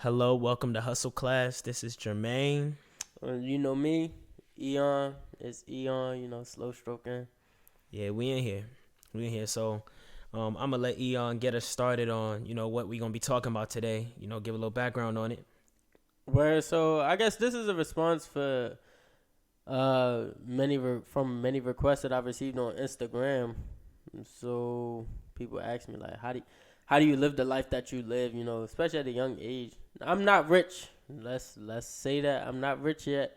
Hello, welcome to Hustle Class. This is Jermaine. You know me, Eon. It's Eon, slow stroking. Yeah, we in here. So, I'm gonna let Eon get us started on, what we gonna be talking about today. Give a little background on it. So I guess this is a response for many requests that I've received on Instagram. So people ask me like, how do you live the life that you live? Especially at a young age. I'm not rich. Let's say that I'm not rich yet.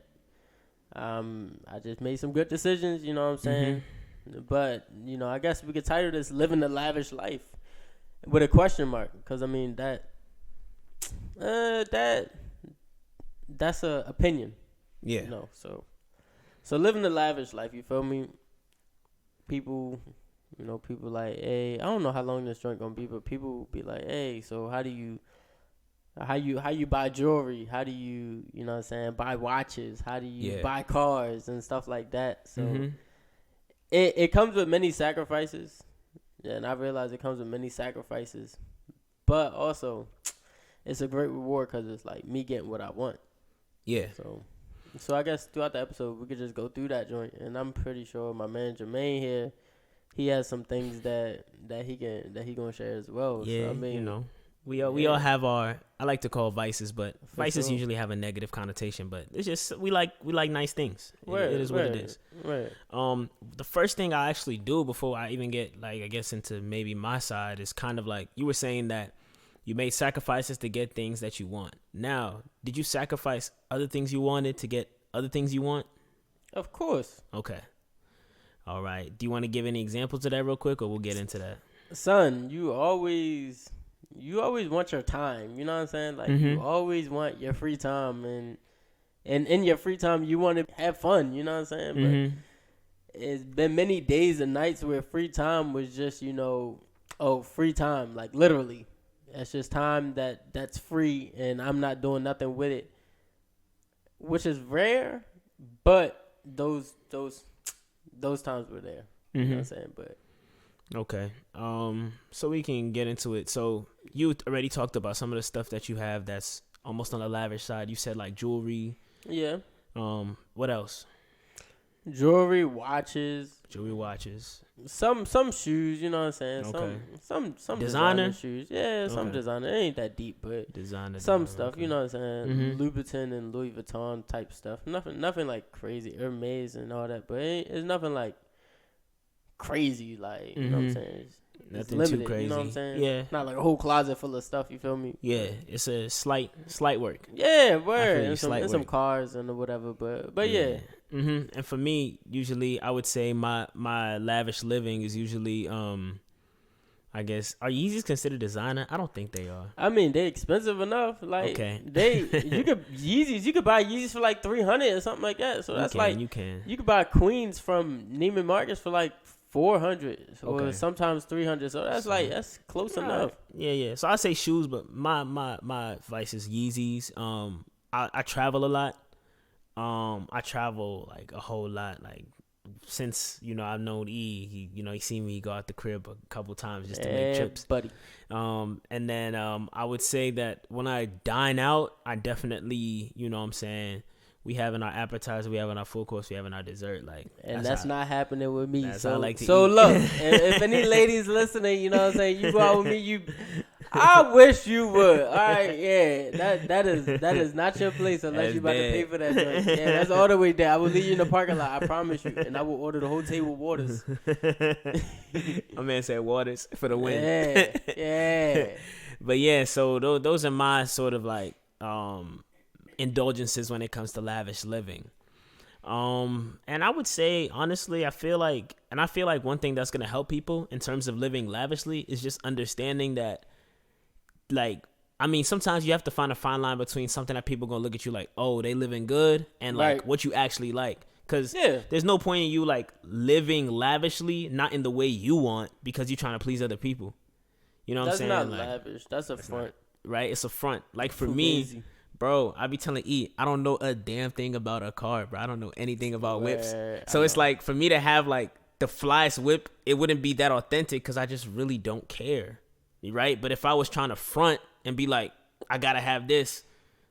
I just made some good decisions. You know what I'm saying? But I guess we could title this "Living the Lavish Life" with a question mark, because I mean that's a opinion. Yeah. So living the lavish life, you feel me? People like, hey, I don't know how long this joint gonna be, but people be like, hey, so how you buy jewelry? How do you, what I'm saying, buy watches? How do you buy cars and stuff like that? So it comes with many sacrifices. Yeah, and I realize it comes with many sacrifices. But also, it's a great reward because it's like me getting what I want. Yeah. So I guess throughout the episode, we could just go through that joint. And I'm pretty sure my man Jermaine here, he has some things that he gonna share as well. Yeah, so, I mean, we all have our, I like to call vices, but For vices sure. usually have a negative connotation. But it's just we like nice things. It is what it is. Right. The first thing I actually do before I even get into maybe my side is kind of like you were saying that you made sacrifices to get things that you want. Now, did you sacrifice other things you wanted to get other things you want? Of course. Okay. All right. Do you want to give any examples of that real quick, or we'll get into that? Son, you always want your time. You know what I'm saying? Like you always want your free time, and in your free time you want to have fun. You know what I'm saying? But it's been many days and nights where free time was just free time, like literally. It's just time that's free, and I'm not doing nothing with it, which is rare. But those times were there. You know what I'm saying? But okay. So we can get into it. So you already talked about some of the stuff that you have that's almost on the lavish side. You said like jewelry. yeah, What else? jewelry, watches. Some shoes, you know what I'm saying? Okay. Some Designer? shoes. Yeah, some Okay. designer. It ain't that deep, but Designer. some stuff, okay. you know what I'm saying? Louboutin and Louis Vuitton type stuff. Nothing like crazy. Hermes and all that, but it's nothing like crazy, like, you know what I'm saying? It's Nothing limited, too crazy. you know what I'm saying? Yeah. Not like a whole closet full of stuff, you feel me? Yeah. It's a slight work. Yeah, I word. feel you, And slight some work. cars and whatever, but yeah. And for me, usually I would say my lavish living is usually I guess, are Yeezys considered designer? I don't think they are. I mean, they expensive enough. Like, Okay. you could buy Yeezys for like $300 or something like that. So that's you can. you could buy Queens from Neiman Marcus for like $400 or Okay. sometimes $300. So that's close enough. Yeah. So I say shoes, but my vice is Yeezys. I travel a lot. I travel like a whole lot. Like since I've known E, he seen me go out the crib a couple times just to make trips, buddy. And then I would say that when I dine out, I definitely what I'm saying, we having our appetizer, we having our full course, we having our dessert, like, And that's not happening with me. that's how I So like to so eat. look, if any ladies listening, you know what I'm saying, you go out with me, I wish you would. All right, yeah. That is not your place unless That's you about to bad. pay for that joint. Yeah, that's all the way there. I will leave you in the parking lot, I promise you. And I will order the whole table waters. My man said waters for the win. Yeah. But yeah, so those are my sort of like indulgences when it comes to lavish living. And I would say, honestly, I feel like one thing that's going to help people in terms of living lavishly is just understanding that, like, I mean, sometimes you have to find a fine line between something that people going to look at you like, oh, they living good, and like Right. what you actually like. Because Yeah. there's no point in you like living lavishly, not in the way you want, because you're trying to please other people. You know what That's I'm saying? not lavish. That's a front. Right? It's a front. Like for Too me, busy. bro, I be telling E, I don't know a damn thing about a car, bro. I don't know anything about whips. Word. So I it's know. like, for me to have like the flyest whip, it wouldn't be that authentic because I just really don't care. Right? But if I was trying to front and be like, I gotta have this,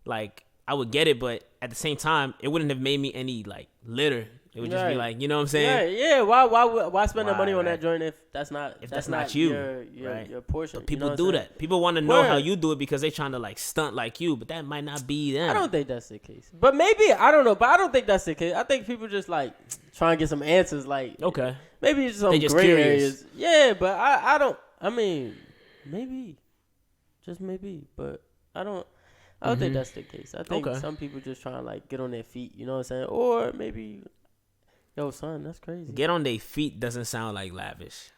like I would get it, but at the same time, it wouldn't have made me any like litter. It would just be like, you know what I'm saying? Yeah. Why spend the money on that joint if that's not you, your portion? But people you know do that. People want to know how you do it because they trying to like stunt like you, but that might not be them. I don't think that's the case. But maybe I don't know. But I don't think that's the case. I think people just like try and get some answers. Like maybe it's some gray curious. areas. Yeah, but I don't. I mean, maybe, just maybe. But I don't think that's the case. I think some people just trying to like get on their feet. You know what I'm saying? Or maybe. Yo, son, that's crazy. Get on their feet doesn't sound like lavish.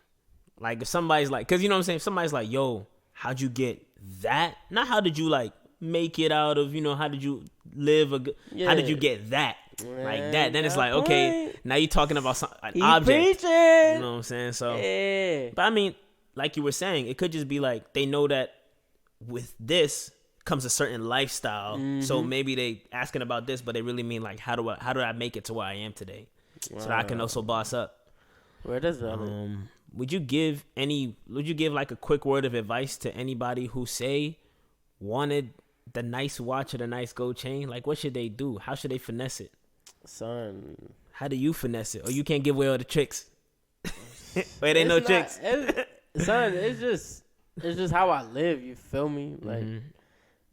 Like if somebody's like, because you know what I'm saying? If somebody's like, yo, how'd you get that? Not how did you like make it out of, how did you live how did you get that? Like that. Then it's like, okay, now you're talking about an object. Preaching. You know what I'm saying? So, yeah. But I mean, like you were saying, it could just be like they know that with this comes a certain lifestyle. So maybe they asking about this, but they really mean like, how do I make it to where I am today? So that I can also boss up. Where does that? Would you give like a quick word of advice to anybody who say wanted the nice watch or the nice gold chain? Like, what should they do? How should they finesse it? Son, how do you finesse it? Or you can't give away all the tricks? Wait, ain't no tricks. Son, it's just how I live. You feel me? Like.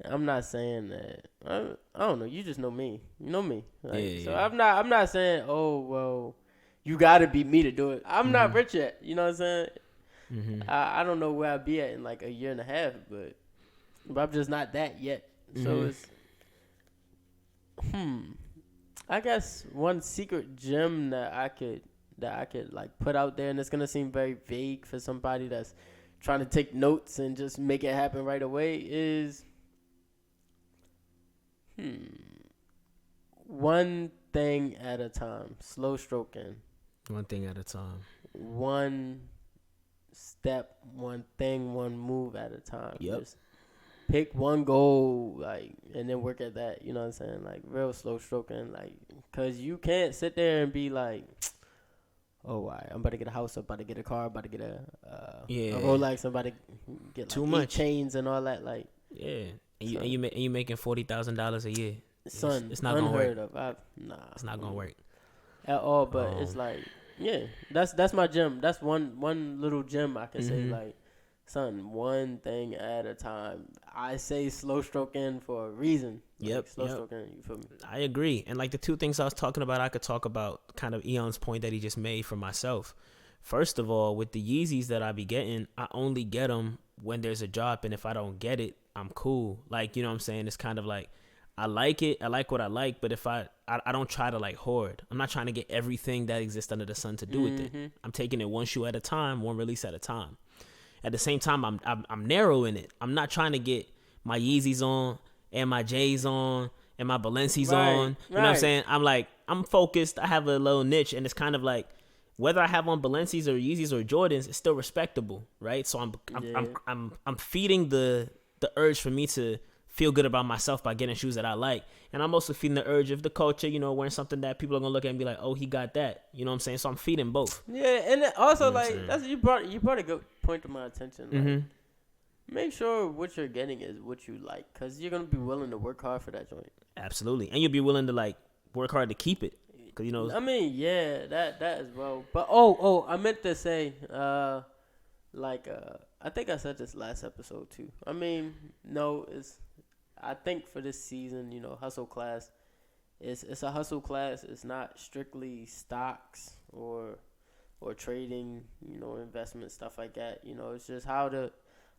I'm not saying that. I don't know. You just know me. You know me. Like, so I'm not saying, oh well, you gotta be me to do it. I'm not rich yet. You know what I'm saying? I don't know where I'll be at in like a year and a half, but I'm just not that yet. So it's I guess one secret gem that I could like put out there, and it's gonna seem very vague for somebody that's trying to take notes and just make it happen right away, is one thing at a time. Slow stroking. One thing at a time. One step, one thing, one move at a time. Yep. Just pick one goal, like, and then work at that. You know what I'm saying? Like, real slow stroking. Like, because you can't sit there and be like, oh, I'm about to get a house, I'm about to get a car, I'm about to get a Rolex, I'm about to get like too much chains and all that. Like, yeah. And you making $40,000 a year. Son, it's not gonna work. It's not gonna work at all. But it's like, that's my gem. That's one little gem I can say. Like, son, one thing at a time. I say slow stroking for a reason. Like, slow stroking. You feel me? I agree. And like the two things I was talking about, I could talk about kind of Eon's point that he just made for myself. First of all, with the Yeezys that I be getting, I only get them when there's a drop, and if I don't get it, I'm cool. Like, you know what I'm saying? It's kind of like, I like it. I like what I like. But if I don't try to like hoard. I'm not trying to get everything that exists under the sun to do with it. I'm taking it one shoe at a time, one release at a time. At the same time, I'm narrowing it. I'm not trying to get my Yeezys on and my J's on and my Balenci's on. You know what I'm saying? I'm like, I'm focused. I have a little niche, and it's kind of like, whether I have on Balenci's or Yeezys or Jordans, it's still respectable, right? So I'm feeding the urge for me to feel good about myself by getting shoes that I like. And I'm also feeding the urge of the culture, wearing something that people are going to look at and be like, oh, he got that. You know what I'm saying? So I'm feeding both. Yeah, and also, like, that's you brought a good point to my attention. Like, make sure what you're getting is what you like, because you're going to be willing to work hard for that joint. Absolutely. And you'll be willing to, like, work hard to keep it. Cause, I mean, yeah, that as well. But, I meant to say, I think I said this last episode, too. I mean, no, I think for this season, hustle class, it's a hustle class. It's not strictly stocks or trading, investment, stuff like that. It's just how to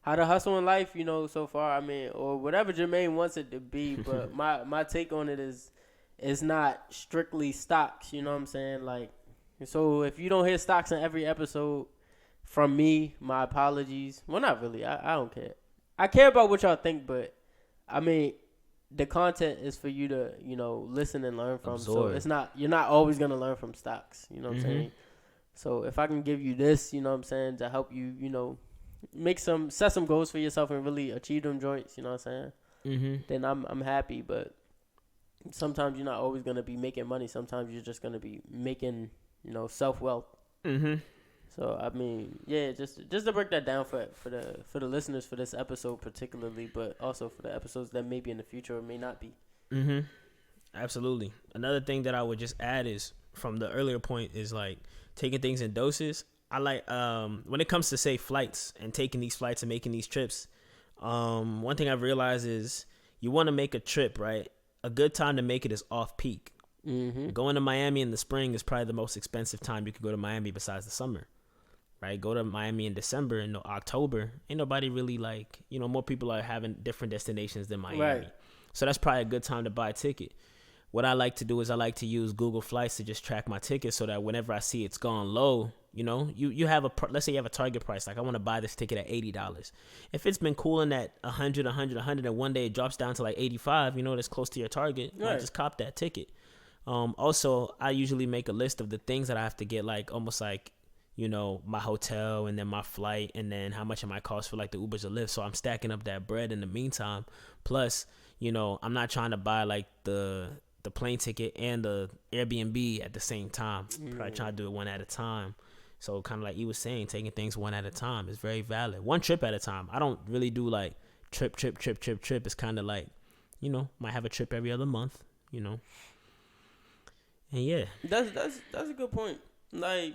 hustle in life, so far. I mean, or whatever Jermaine wants it to be. But my take on it is, it's not strictly stocks. You know what I'm saying? Like, so if you don't hear stocks in every episode from me, my apologies. Well, not really. I don't care. I care about what y'all think, but I mean, the content is for you to, listen and learn from. Absorb. So you're not always going to learn from stocks. You know what I'm saying? So if I can give you this, you know what I'm saying, to help you, set some goals for yourself and really achieve them joints, you know what I'm saying? Then I'm happy. But sometimes you're not always going to be making money. Sometimes you're just going to be making, self-wealth. So I mean, yeah, just to break that down for the listeners for this episode particularly, but also for the episodes that may be in the future or may not be. Mm-hmm. Absolutely. Another thing that I would just add is from the earlier point is like taking things in doses. I like when it comes to say flights and taking these flights and making these trips. One thing I've realized is you want to make a trip, right? A good time to make it is off peak. Mm-hmm. Going to Miami in the spring is probably the most expensive time you could go to Miami besides the summer, right? Go to Miami in December and October. Ain't nobody really like, more people are having different destinations than Miami. Right. So that's probably a good time to buy a ticket. What I like to do is I like to use Google Flights to just track my tickets so that whenever I see it's gone low, you have let's say you have a target price. Like I want to buy this ticket at $80. If it's been cooling at 100, and one day it drops down to like 85, that's close to your target, Right. I just cop that ticket. Also, I usually make a list of the things that I have to get, like almost like, my hotel and then my flight and then how much it might cost for like the Ubers or Lyft. So I'm stacking up that bread in the meantime. Plus, I'm not trying to buy like the plane ticket and the Airbnb at the same time. Probably trying to do it one at a time. So kind of like you was saying, taking things one at a time is very valid. One trip at a time. I don't really do like trip. It's kind of like, might have a trip every other month, And yeah. That's a good point. Like,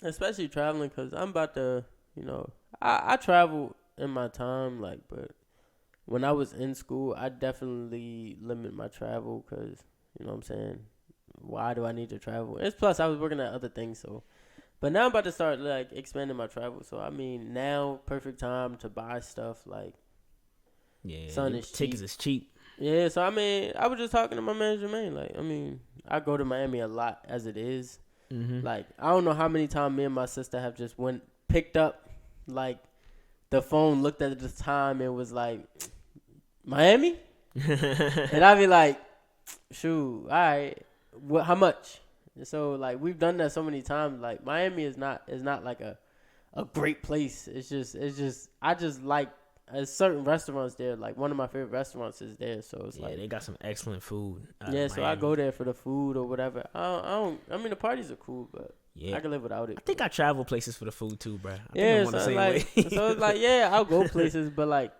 especially traveling, because I'm about to, I travel in my time, like, but when I was in school, I definitely limit my travel because, what I'm saying? Why do I need to travel? It's plus I was working at other things, so. But now I'm about to start, like, expanding my travel. So, I mean, now, perfect time to buy stuff, like. Yeah, tickets is cheap. Yeah, so, I mean, I was just talking to my man, Jermaine. Like, I mean, I go to Miami a lot as it is. Mm-hmm. Like, I don't know how many times me and my sister have just picked up, like, the phone, looked at the time, and was like, Miami? And I'd be like, shoot, all right, how much? And so, like, we've done that so many times. Like, Miami is not like a great place. It's just I just like certain restaurants there. Like, one of my favorite restaurants is there. So it's like, they got some excellent food. Yeah, so I go there for the food or whatever. I mean, the parties are cool, but I can live without it. I think I travel places for the food too, bro. So it's like, yeah, I'll go places, but like,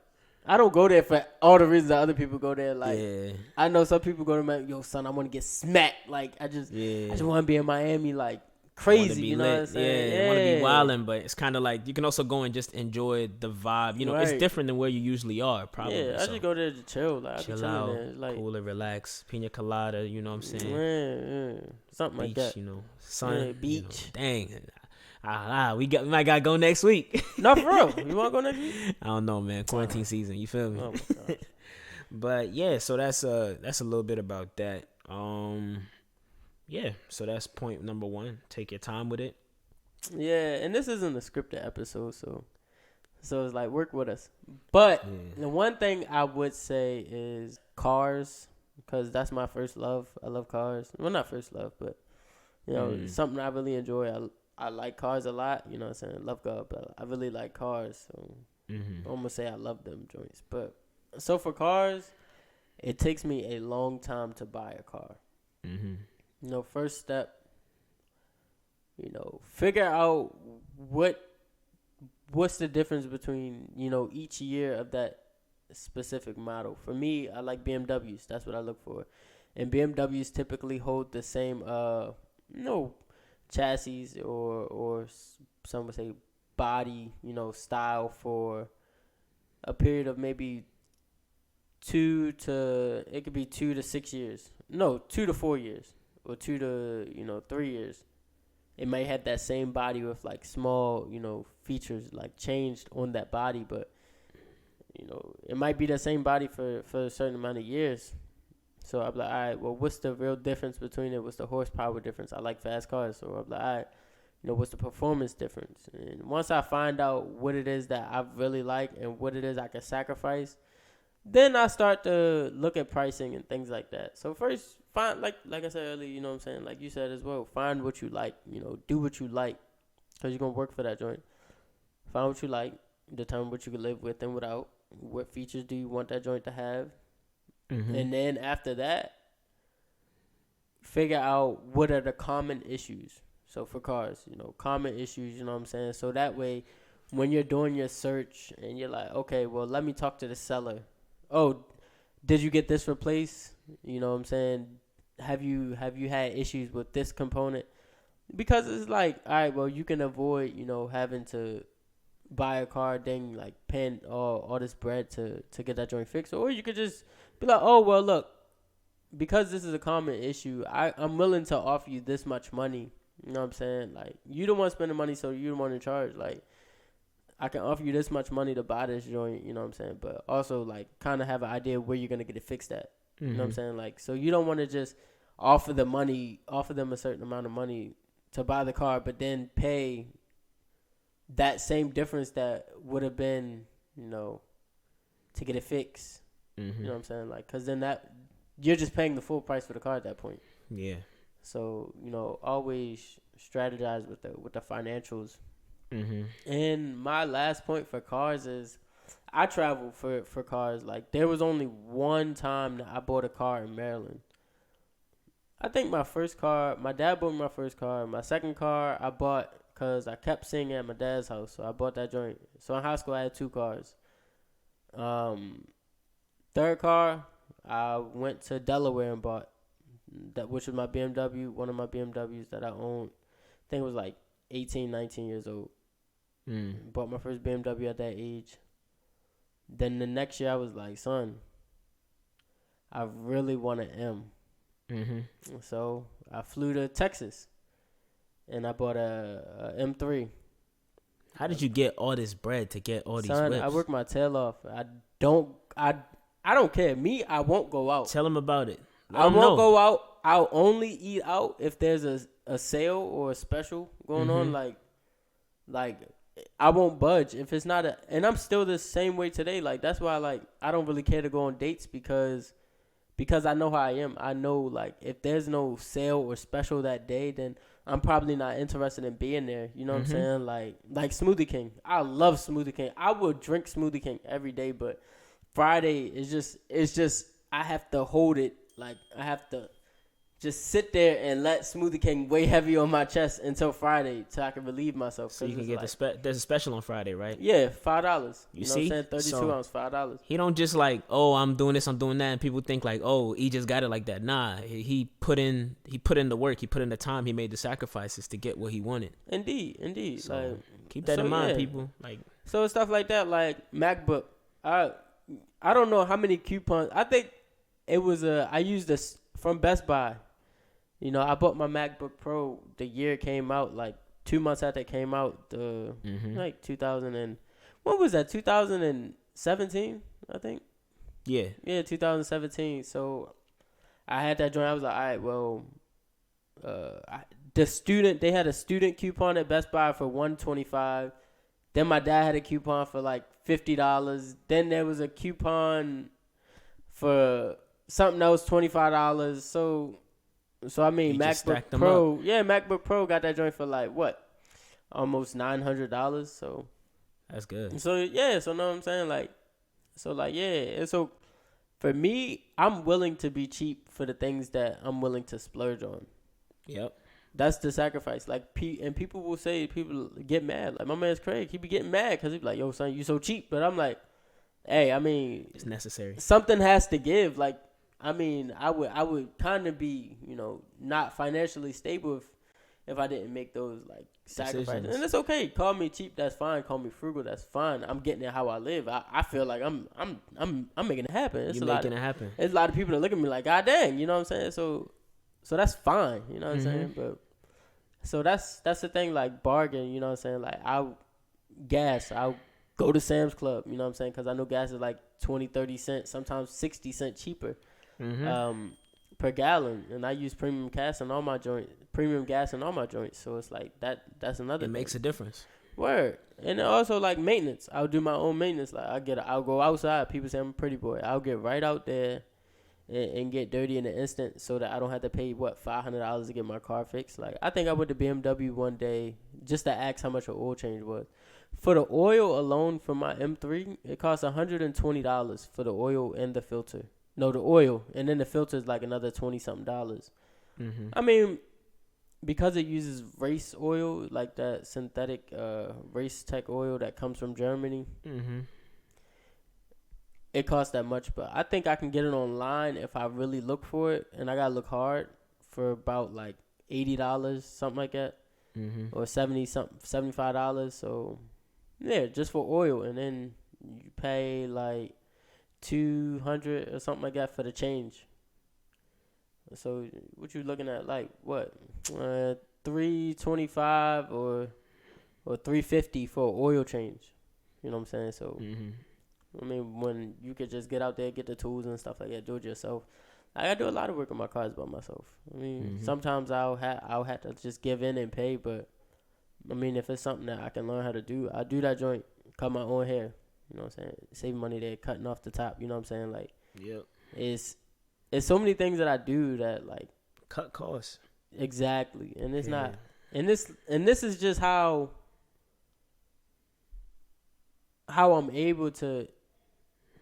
I don't go there for all the reasons that other people go there. Like, I know some people go to Miami, yo, son, I want to get smacked. Like, I just want to be in Miami, like, crazy, you know what I'm saying? Yeah, I want to be wilding, but it's kind of like you can also go and just enjoy the vibe. It's different than where you usually are, probably. Yeah, I just go there to chill. Like, chill out, there. Like, cool and relax, pina colada, you know what I'm saying? Yeah. Something beach, like that. Sun, beach. Dang. We might gotta go next week. No, for real. You want to go next week? I don't know, man. Quarantine season. You feel me? Oh my gosh. But yeah, so that's a little bit about that. Yeah, so that's point number 1. Take your time with it. Yeah, and this isn't a scripted episode, so it's like, work with us. But the one thing I would say is cars, because that's my first love. I love cars. Well, not first love, but something I really enjoy. I like cars a lot. You know what I'm saying? I love cars, but I really like cars. So I'm going to say I love them joints. But so for cars, it takes me a long time to buy a car. First step, figure out what's the difference between, each year of that specific model. For me, I like BMWs. That's what I look for. And BMWs typically hold the same, chassis or some would say body, style for a period of maybe 2 to 6 years. No, 2 to 4 years. Or 2 to 3 years. It might have that same body with like small, features like changed on that body, but it might be the same body for a certain amount of years. So I'm like, all right, well, what's the real difference between it? What's the horsepower difference? I like fast cars, so I'm like, all right, what's the performance difference? And once I find out what it is that I really like and what it is I can sacrifice, then I start to look at pricing and things like that. So first, find, like I said earlier, you know what I'm saying? Like you said as well, find what you like, do what you like, because you're going to work for that joint. Find what you like, determine what you can live with and without. What features do you want that joint to have? And then after that, figure out what are the common issues. So for cars, common issues, you know what I'm saying? So that way, when you're doing your search and you're like, okay, well, let me talk to the seller. Oh, did you get this replaced? You know what I'm saying? Have you had issues with this component? Because it's like, all right, well, you can avoid, having to buy a car, then like paying all this bread to get that joint fixed. Or you could just be like, oh, well, look, because this is a common issue, I'm willing to offer you this much money. You know what I'm saying? Like, you don't want to spend the money, so you don't want to charge. Like, I can offer you this much money to buy this joint, you know what I'm saying? But also, like, kind of have an idea where you're going to get it fixed at. You know what I'm saying? Like, so you don't want to just offer them a certain amount of money to buy the car, but then pay that same difference that would have been, to get it fixed. You know what I'm saying? Like, because then you're just paying the full price for the car at that point. Yeah. So, always strategize with the financials. And my last point for cars is I travel for cars. Like, there was only one time that I bought a car in Maryland. I think my dad bought me my first car. My second car I bought because I kept seeing it at my dad's house. So I bought that joint. So in high school, I had 2 cars. Third car, I went to Delaware and bought that, which was my BMW, one of my BMWs that I owned. I think it was like 18, 19 years old. Bought my first BMW at that age. Then the next year I was like, son, I really want an M. So I flew to Texas and I bought a M3. How did you get all this bread to get all these whips? I worked my tail off. I don't care. Me, I won't go out. Tell them about it. I won't go out. I'll only eat out if there's a sale or a special going on. Like I won't budge if it's not and I'm still the same way today. Like, that's why, like, I don't really care to go on dates because I know how I am. I know, like, if there's no sale or special that day, then I'm probably not interested in being there. You know what I'm saying? Like Smoothie King. I love Smoothie King. I would drink Smoothie King every day, but Friday is just I have to hold it. Like, I have to just sit there and let Smoothie King weigh heavy on my chest until Friday so I can relieve myself. So you can get there's a special on Friday, right? Yeah, $5. You know see? What I'm saying? 32 ounce, $5. He don't just like, oh, I'm doing this, I'm doing that, and people think like, oh, he just got it like that. Nah, he put in the work, he put in the time, he made the sacrifices to get what he wanted. Indeed. So like, keep that in mind, people. Like, so stuff like that, like MacBook. I don't know how many coupons. I think it was I used this from Best Buy. I bought my MacBook Pro the year it came out, like 2 months after it came out, like 2000 and, what was that, 2017, I think? Yeah, 2017. So I had that joint. I was like, all right, well, they had a student coupon at Best Buy for $125. Then my dad had a coupon for like $50. Then there was a coupon for something else, $25. So I mean, MacBook Pro, MacBook Pro got that joint for like what, almost $900. So that's good. So know what I'm saying? Like, and so for me, I'm willing to be cheap for the things that I'm willing to splurge on. Yep. That's the sacrifice. Like, and people will say, people get mad. Like, my man's Craig, he be getting mad because he be like, yo, son, you so cheap. But I'm like, hey, I mean, it's necessary. Something has to give. Like, I mean, I would kind of be, not financially stable if I didn't make those, like, sacrifices. Decisions. And it's okay. Call me cheap, that's fine. Call me frugal, that's fine. I'm getting it how I live. I feel like I'm making it happen. You're making it happen. There's a lot of people that look at me like, God dang, you know what I'm saying? So that's fine, you know what I'm saying? But so that's the thing, like, bargain, you know what I'm saying? Like, I'll go to Sam's Club, you know what I'm saying? Because I know gas is like 20, 30 cents, sometimes 60 cents cheaper. Per gallon, and I use premium gas in all my joints. So it's like that's another thing. Makes a difference. Word. And also, like, maintenance, I'll do my own maintenance. Like, I'll go outside. People say I'm a pretty boy. I'll get right out there and get dirty in an instant so that I don't have to pay $500 to get my car fixed. Like, I think I went to BMW one day just to ask how much an oil change was. For the oil alone for my M3, it costs $120 for the oil and the filter. No, the oil, and then the filter is like another $20-something. I mean, because it uses race oil, like that synthetic race tech oil that comes from Germany. Mm-hmm. It costs that much, but I think I can get it online if I really look for it, and I gotta look hard, for about like $80, something like that, Mm-hmm. or $75. So yeah, just for oil, and then you pay like 200 or something like that for the change. So what you looking at, like what, 325 or 350 for an oil change? You know what I'm saying? So Mm-hmm. I mean, when you could just get out there, get the tools and stuff like that, do it yourself. I do a lot of work on my cars by myself. I mean, Mm-hmm. sometimes I'll have to just give in and pay, but I mean, if it's something that I can learn how to do, I do that joint. Cut my own hair. You know what I'm saying? Save money there, cutting off the top. You know what I'm saying? Like, Yep. it's so many things that I do that, like, Cut costs. exactly, and it's Yeah. not. And this is just how I'm able to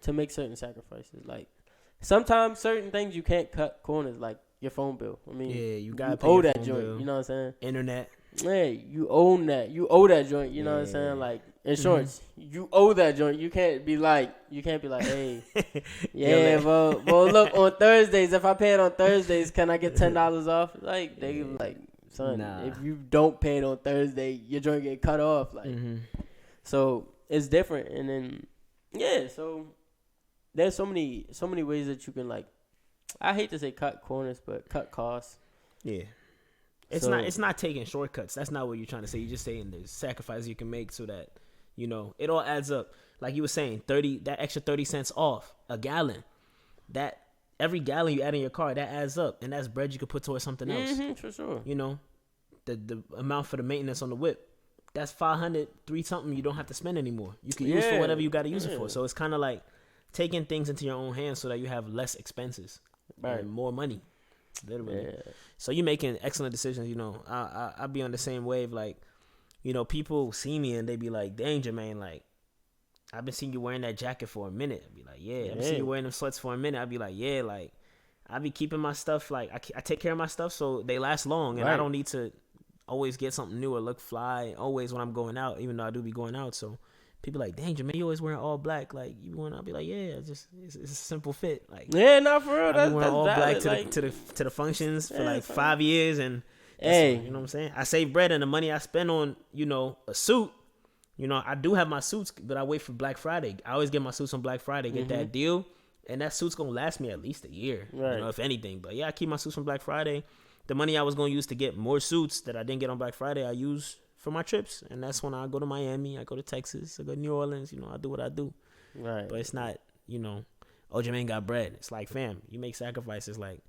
make certain sacrifices. Like, sometimes certain things you can't cut corners, like your phone bill. I mean, Yeah, you gotta pay owe your that phone joint. bill. You know what I'm saying? Internet. Hey, you own that. You owe that joint. You know what I'm Yeah. saying? Like insurance, you owe that joint. You can't be like, hey, yeah, well, look, on Thursdays, if I pay it on Thursdays, can I get $10 off? Like, they like, son, Nah. if you don't pay it on Thursday, your joint get cut off. Like, Mm-hmm. so it's different. And then, yeah, so there's so many ways that you can, like, I hate to say cut corners, but cut costs. Yeah. It's not taking shortcuts. That's not what you're trying to say. You're just saying there's sacrifices you can make so that, you know, it all adds up. Like you were saying, that extra 30 cents off a gallon. That every gallon you add in your car, that adds up, and that's bread you could put towards something else. Mm-hmm, for sure. You know, the amount for the maintenance on the whip, that's 500, 3 something you don't have to spend anymore. You can use for whatever you got to use it for. So it's kind of like taking things into your own hands so that you have less expenses and more money. Literally. Yeah. So you're making excellent decisions. You know, I be on the same wave. Like, you know, people see me and they be like, "Danger, man, like, I've been seeing you wearing that jacket for a minute." I'd be like, "Yeah." I've been seeing you wearing them sweats for a minute. I'd be like, "Yeah." Like, I be keeping my stuff, like, I take care of my stuff so they last long, and I don't need to always get something new or look fly always when I'm going out, even though I do be going out. So people like, "Danger, man, you always wearing all black. Like, you want?" I'll be like, "Yeah, it's a simple fit." Like, yeah, not for real. I've That's been wearing all valid. black to the functions for like 5 years, and you know what I'm saying. I save bread, and the money I spend on, you know, a suit. You know, I do have my suits, but I wait for Black Friday. I always get my suits on Black Friday, get that deal, and that suit's gonna last me at least a year, you know, if anything. But yeah, I keep my suits from Black Friday. The money I was gonna use to get more suits that I didn't get on Black Friday, I use for my trips, and that's when I go to Miami, I go to Texas, I go to New Orleans. You know, I do what I do. Right. But it's not, you know, oh, Jermaine got bread. It's like, fam, you make sacrifices. Like,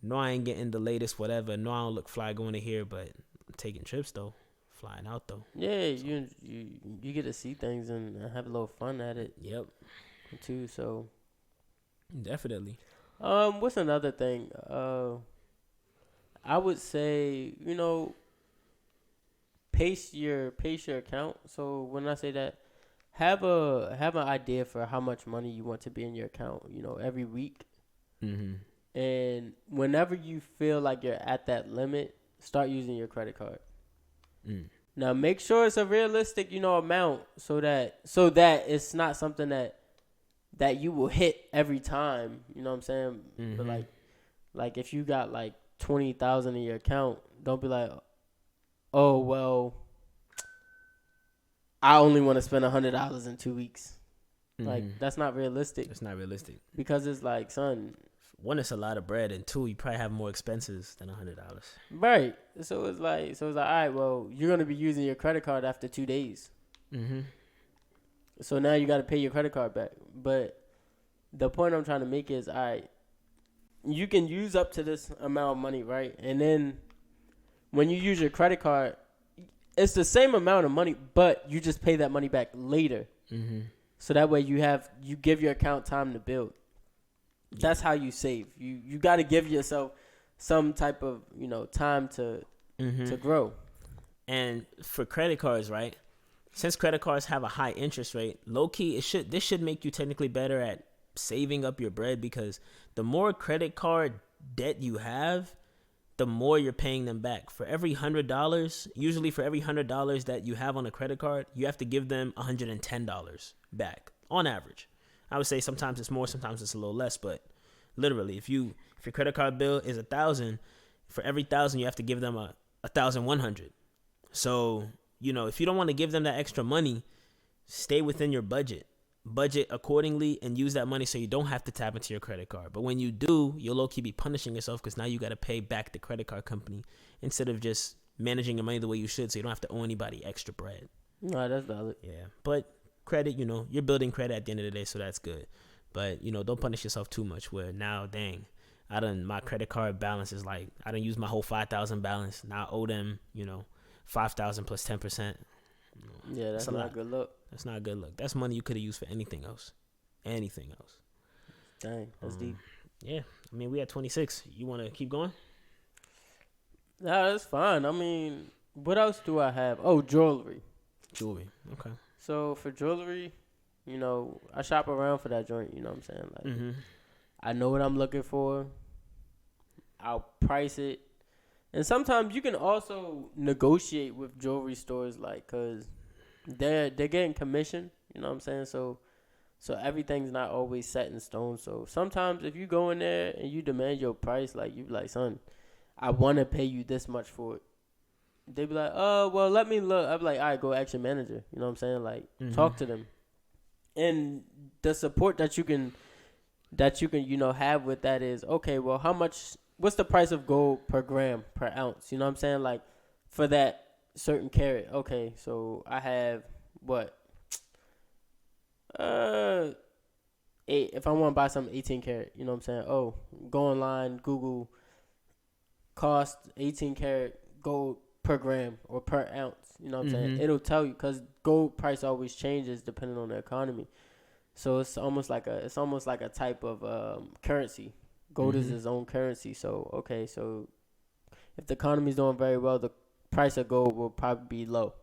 no, I ain't getting the latest whatever. No, I don't look fly going to here, but I'm taking trips though, flying out though. Yeah, you get to see things and have a little fun at it. Yep. Too. So definitely. What's another thing? I would say, you know, pace your account. So when I say that, have an idea for how much money you want to be in your account, you know, every week. Mm-hmm. And whenever you feel like you're at that limit, start using your credit card. Now make sure it's a realistic, you know, amount so that it's not something that you will hit every time. You know what I'm saying? Mm-hmm. But like if you got like 20,000 in your account, don't be like, oh well, I only want to spend $100 in 2 weeks. Mm-hmm. Like, that's not realistic. It's not realistic. Because it's like, son. One, it's a lot of bread, and two, you probably have more expenses than $100. Right. So it's like, all right, well, you're going to be using your credit card after 2 days. Mm-hmm. So now you got to pay your credit card back. But the point I'm trying to make is, all right, you can use up to this amount of money, right? And then when you use your credit card, it's the same amount of money, but you just pay that money back later. Mm-hmm. So that way you give your account time to build. That's how you save. You got to give yourself some type of, you know, time to grow. And for credit cards, right? Since credit cards have a high interest rate, low key, this should make you technically better at saving up your bread, because the more credit card debt you have, the more you're paying them back. For every $100, usually for every $100 that you have on a credit card, you have to give them $110 back on average. I would say sometimes it's more, sometimes it's a little less, but literally, if your credit card bill is $1,000, for every $1,000 you have to give them a $1,100. So, if you don't want to give them that extra money, stay within your budget accordingly and use that money so you don't have to tap into your credit card. But when you do, you'll low-key be punishing yourself because now you got to pay back the credit card company instead of just managing your money the way you should, so you don't have to owe anybody extra bread. No, that's valid. Yeah, but credit, you're building credit at the end of the day, so that's good. But, don't punish yourself too much where now, dang, my credit card balance is like, I done used my whole 5,000 balance. Now I owe them, 5,000 plus 10%. Yeah, that's not a good look. That's not a good look. That's money you could have used for anything else. Dang, that's deep. Yeah, I mean, we at 26. You want to keep going? Nah, that's fine. I mean, what else do I have? Oh, jewelry. Jewelry, okay. So for jewelry, I shop around for that joint. You know what I'm saying? Like, I know what I'm looking for. I'll price it. And sometimes you can also negotiate with jewelry stores, like, cause they're getting commission. You know what I'm saying? So everything's not always set in stone. So sometimes if you go in there and you demand your price, like, you be like, son, I want to pay you this much for it. They be like, oh, well, let me look. I be like, all right, go ask your manager. You know what I'm saying? Like, talk to them. And the support that you can have with that is, okay, well, what's the price of gold per gram, per ounce? You know what I'm saying? Like, for that certain carat. Okay, so I have what? 8. If I want to buy something 18 karat, you know what I'm saying? Oh, go online, Google cost 18 karat gold per gram or per ounce. You know what I'm saying? It'll tell you, because gold price always changes depending on the economy. So it's almost like a type of currency. Gold is its own currency. So, okay, so if the economy's doing very well, the price of gold will probably be low.